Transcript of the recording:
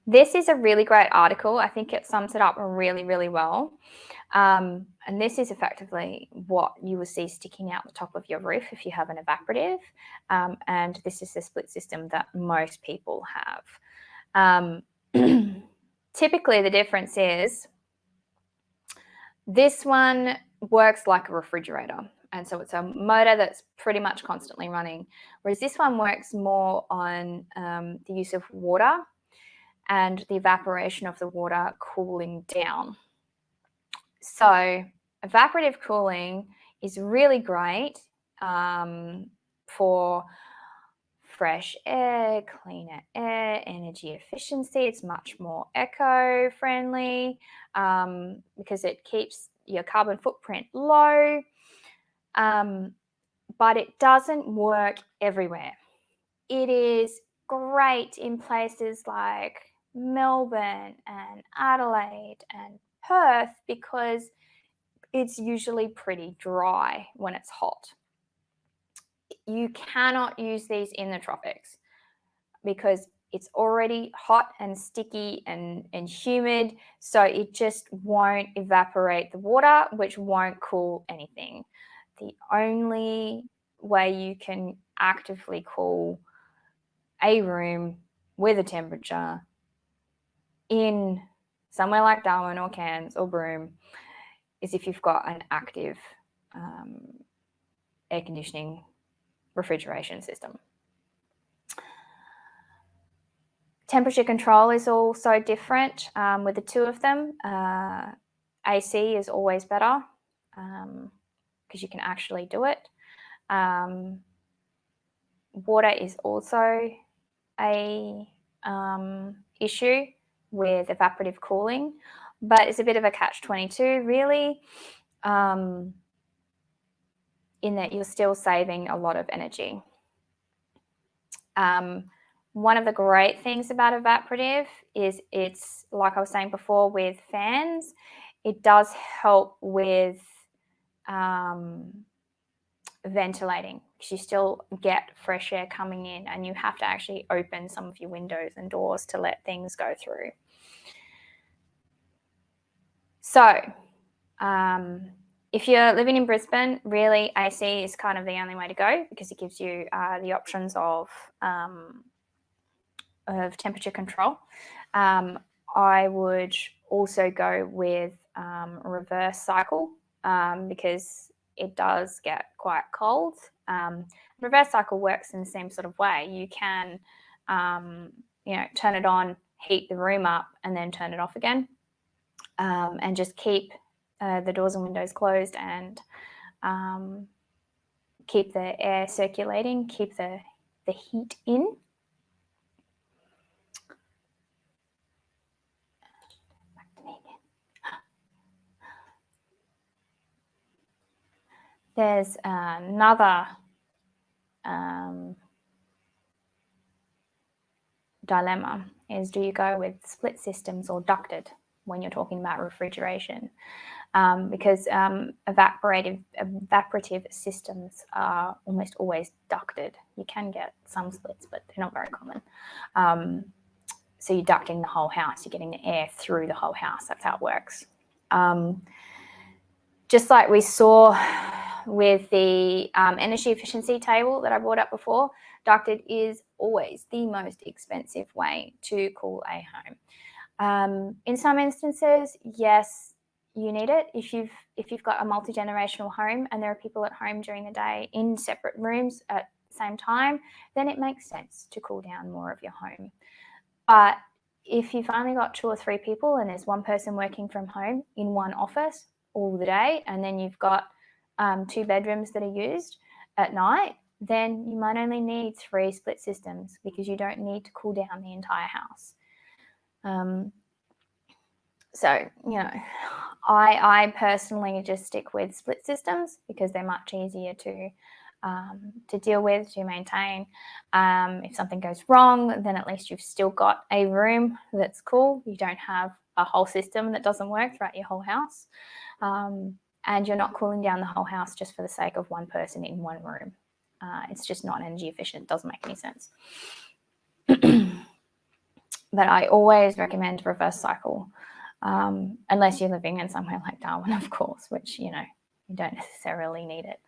This is a really great article. I think it sums it up really, really well. And this is effectively what you will see sticking out the top of your roof if you have an evaporative. And this is the split system that most people have. Typically, the difference is this one works like a refrigerator. And so it's a motor that's pretty much constantly running, whereas this one works more on the use of water and the evaporation of the water cooling down. So evaporative cooling is really great for fresh air, cleaner air, energy efficiency. It's much more eco-friendly because it keeps your carbon footprint low, but it doesn't work everywhere. It is great in places like Melbourne and Adelaide and Perth because it's usually pretty dry when it's hot. You cannot use these in the tropics because it's already hot and sticky and humid, so it just won't evaporate the water, which won't cool anything. The only way you can actively cool a room with a temperature in somewhere like Darwin or Cairns or Broome is if you've got an active air conditioning refrigeration system. Temperature control is also different with the two of them. AC is always better because you can actually do it. Water is also a issue with evaporative cooling, but it's a bit of a catch-22 really, in that you're still saving a lot of energy. One of the great things about evaporative is it's, like I was saying before with fans, it does help with ventilating because you still get fresh air coming in and you have to actually open some of your windows and doors to let things go through. So if you're living in Brisbane, really AC is kind of the only way to go because it gives you the options of temperature control. I would also go with reverse cycle because it does get quite cold. Reverse cycle works in the same sort of way. You can, turn it on, heat the room up, and then turn it off again, and just keep the doors and windows closed and keep the air circulating, keep the heat in. There's another dilemma is, do you go with split systems or ducted when you're talking about refrigeration? Because evaporative systems are almost always ducted. You can get some splits, but they're not very common. So you're ducting the whole house. You're getting the air through the whole house. That's how it works. Just like we saw with the energy efficiency table that I brought up before, ducted is always the most expensive way to cool a home. In some instances, yes, you need it. If you've got a multi-generational home and there are people at home during the day in separate rooms at the same time, then it makes sense to cool down more of your home. But if you've only got 2 or 3 people and there's one person working from home in one office all the day, and then you've got 2 bedrooms that are used at night, then you might only need 3 split systems because you don't need to cool down the entire house. So, I personally just stick with split systems because they're much easier to deal with, to maintain. If something goes wrong, then at least you've still got a room that's cool. You don't have a whole system that doesn't work throughout your whole house. And you're not cooling down the whole house just for the sake of one person in one room. It's just not energy efficient. It doesn't make any sense. that I always recommend reverse cycle, unless you're living in somewhere like Darwin, of course, which, you don't necessarily need it.